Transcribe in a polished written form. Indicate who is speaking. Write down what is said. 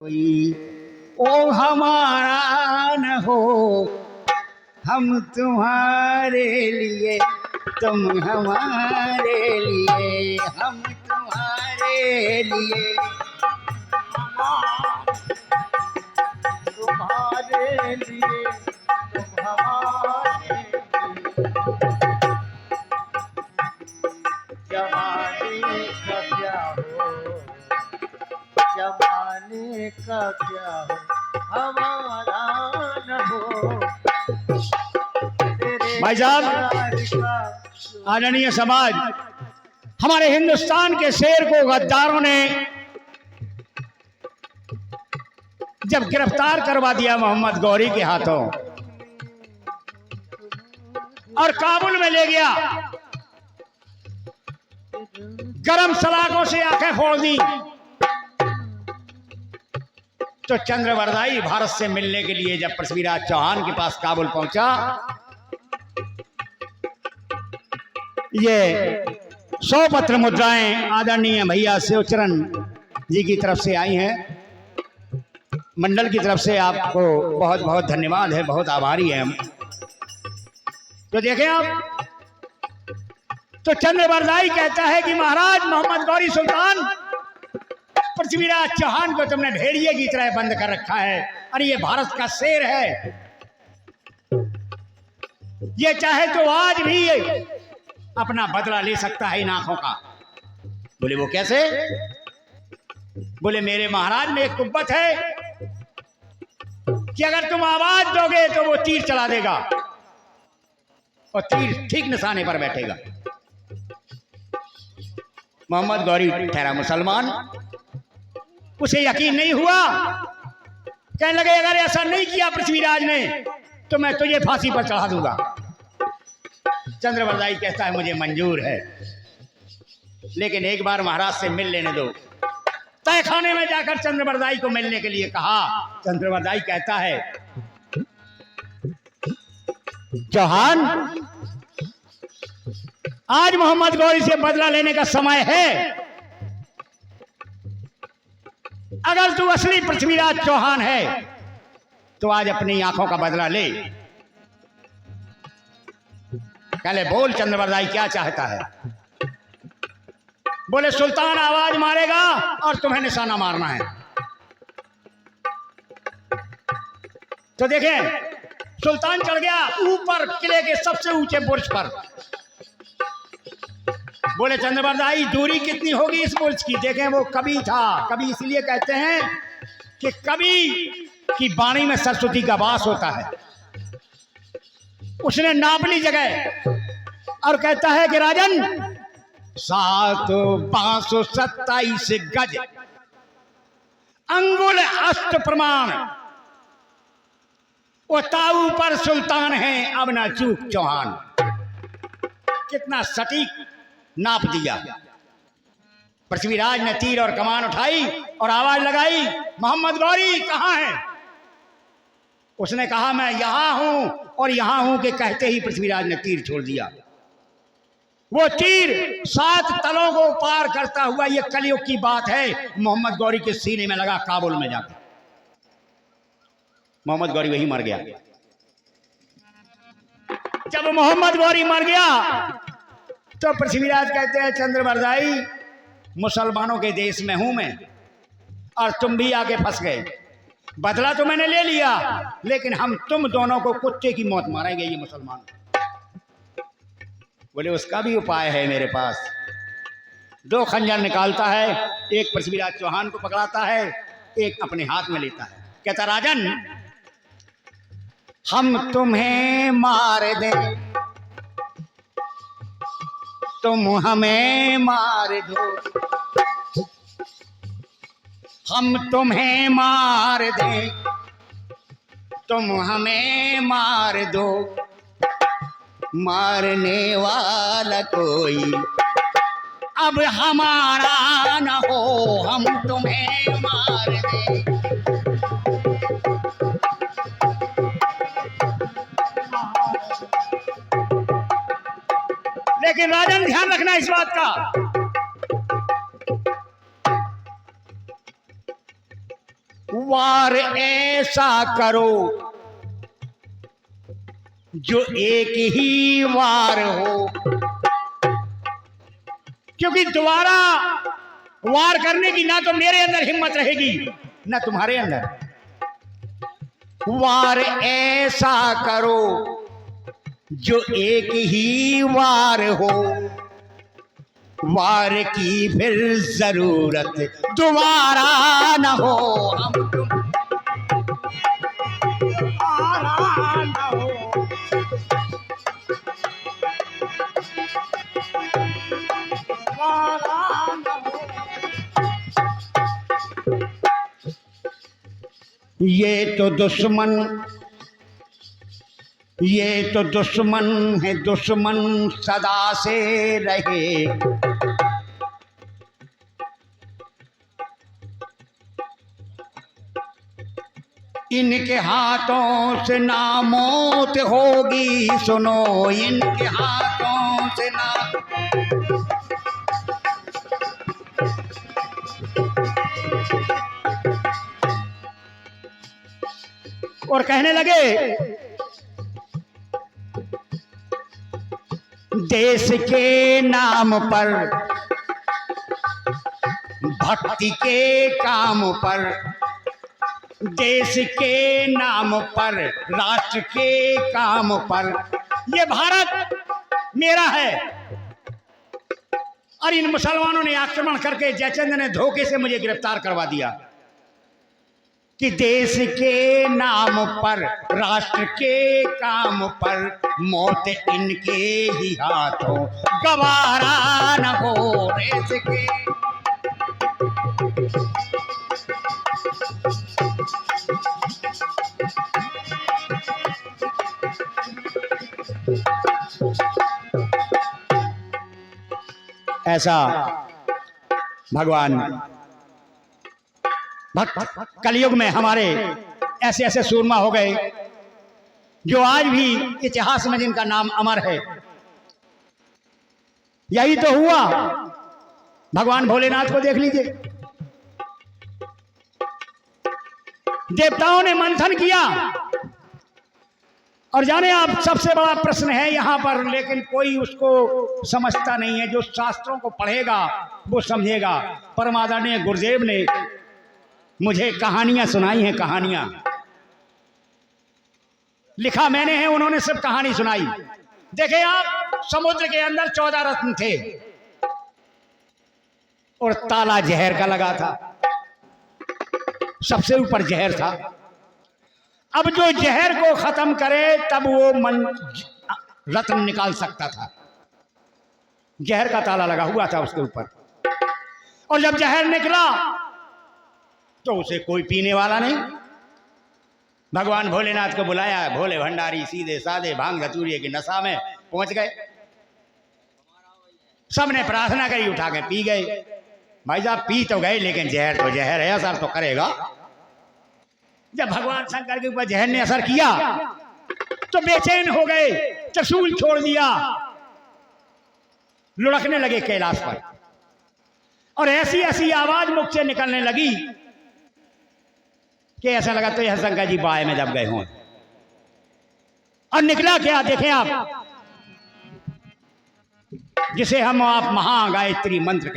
Speaker 1: कोई ओ हमारा न हो, हम तुम्हारे लिए, तुम हमारे लिए, हम तुम्हारे लिए,
Speaker 2: तुम्हारे लिए, तुम हमारे लिए। जमाने का क्या हो, जमाने का क्या हो, हमारा न हो।
Speaker 1: भाई साहब, आदरणीय समाज, हमारे हिंदुस्तान के शेर को गद्दारों ने जब गिरफ्तार करवा दिया मोहम्मद गौरी के हाथों और काबुल में ले गया, गरम सलाखों से आंखें फोड़ दी, तो चंद्रवरदाई भारत से मिलने के लिए जब पृथ्वीराज चौहान के पास काबुल पहुंचा, ये 100 पत्र मुद्राएं आदरणीय भैया शिवचरण जी की तरफ से आई हैं। मंडल की तरफ से आपको बहुत बहुत धन्यवाद है, बहुत आभारी हैं हम। तो देखें आप, तो चंद्रवरदाई कहता है कि महाराज मोहम्मद गौरी सुल्तान, पृथ्वीराज चौहान को तुमने भेड़िए की तरह बंद कर रखा है, अरे ये भारत का शेर है, ये चाहे तो आज भी अपना बदला ले सकता है इन आंखों का। बोले वो कैसे? बोले मेरे महाराज में एक कुव्वत है कि अगर तुम आवाज दोगे तो वो तीर चला देगा और तीर ठीक निशाने पर बैठेगा। मोहम्मद गौरी ठहरा मुसलमान, उसे यकीन नहीं हुआ, कहने लगे अगर ऐसा नहीं किया पृथ्वीराज ने तो मैं तुझे फांसी पर चढ़ा दूंगा। चंद्रवरदाई कहता है मुझे मंजूर है, लेकिन एक बार महाराज से मिल लेने दो। तय खाने में जाकर चंद्रवरदाई को मिलने के लिए कहा। चंद्रवरदाई कहता है चौहान, आज मोहम्मद गौरी से बदला लेने का समय है, अगर तू असली पृथ्वीराज चौहान है तो आज अपनी आंखों का बदला ले। पहले बोल चंद्रवरदाई क्या चाहता है? बोले सुल्तान आवाज मारेगा और तुम्हें निशाना मारना है। तो देखें, सुल्तान चढ़ गया ऊपर किले के सबसे ऊंचे बुर्ज पर। बोले चंद्रवरदाई दूरी कितनी होगी इस बुर्ज की? देखें वो कवि था, कवि इसलिए कहते हैं कि कवि की वाणी में सरस्वती का वास होता है। उसने नाप ली जगह और कहता है कि राजन 7,527 गज अंगुल अष्ट प्रमाण, वो ताऊ पर सुल्तान है अब ना चूक चौहान। कितना सटीक नाप दिया। पृथ्वीराज ने तीर और कमान उठाई और आवाज लगाई, मोहम्मद गौरी कहां है? उसने कहा मैं यहां हूं और यहां हूं के कहते ही पृथ्वीराज ने तीर छोड़ दिया। वो तीर 7 तलों को पार करता हुआ, ये कलयुग की बात है, मोहम्मद गौरी के सीने में लगा काबुल में जाकर। मोहम्मद गौरी वही मर गया। जब मोहम्मद गौरी मर गया तो पृथ्वीराज कहते हैं चंद्रवरदाई, मुसलमानों के देश में हूं मैं और तुम भी आके फंस गए। बदला तो मैंने ले लिया, लेकिन हम तुम दोनों को कुत्ते की मौत मारेंगे ये मुसलमान। बोले उसका भी उपाय है मेरे पास। 2 खंजर निकालता है, एक पृथ्वीराज चौहान को पकड़ाता है, एक अपने हाथ में लेता है। कहता राजन, हम तुम्हें मार दें, तुम हमें मार दो, हम तुम्हें मार दें, तुम हमें मार दो, मारने वाला कोई अब हमारा न हो, हम तुम्हें मार दें। लेकिन राजन ध्यान रखना इस बात का, वार ऐसा करो जो एक ही वार हो, क्योंकि दोबारा वार करने की ना तो मेरे अंदर हिम्मत रहेगी ना तुम्हारे अंदर। वार ऐसा करो जो एक ही वार हो, वार की फिर जरूरत दोबारा न हो। हम दोबारा न हो, दोबारा न हो। ये तो दुश्मन है, दुश्मन सदा से रहे। इनके हाथों से ना मौत होगी, सुनो इनके हाथों से ना। और कहने लगे देश के नाम पर, भक्ति के काम पर, देश के नाम पर, राष्ट्र के काम पर, ये भारत मेरा है। और इन मुसलमानों ने आक्रमण करके जयचंद ने धोखे से मुझे गिरफ्तार करवा दिया कि देश के नाम पर, राष्ट्र के काम पर, मौत इनके ही हाथों गवारा न हो। देश के ऐसा भगवान कलयुग में हमारे ऐसे ऐसे सूरमा हो गए जो आज भी इतिहास में जिनका नाम अमर है। यही तो हुआ। भगवान भोलेनाथ को देख लीजिए, देवताओं ने मंथन किया। और जाने आप, सबसे बड़ा प्रश्न है यहां पर, लेकिन कोई उसको समझता नहीं है। जो शास्त्रों को पढ़ेगा वो समझेगा। परम आदरणीय गुरुदेव ने मुझे कहानियां सुनाई हैं, कहानियां लिखा मैंने है, उन्होंने सिर्फ कहानी सुनाई। देखे आप, समुद्र के अंदर 14 रत्न थे और ताला जहर का लगा था, सबसे ऊपर जहर था। अब जो जहर को खत्म करे तब वो मन रत्न निकाल सकता था। जहर का ताला लगा हुआ था उसके ऊपर, और जब जहर निकला तो उसे कोई पीने वाला नहीं। भगवान भोलेनाथ को बुलाया, भोले भंडारी सीधे साधे भांग धतूरे की नशा में पहुंच गए। सबने प्रार्थना करी, उठा के पी गए। भाई साहब पी तो गए, लेकिन जहर तो जहर है, असर तो करेगा। जब भगवान शंकर के ऊपर जहर ने असर किया तो बेचैन हो गए, त्रिशूल छोड़ दिया, लुढ़कने लगे कैलाश पर। और ऐसी ऐसी आवाज मुख से निकलने लगी कि ऐसा लगा तो यह शंकर जी बाय में दब गए हों। और निकला क्या, देखें आप, जिसे हम आप महागायत्री मंत्र कहते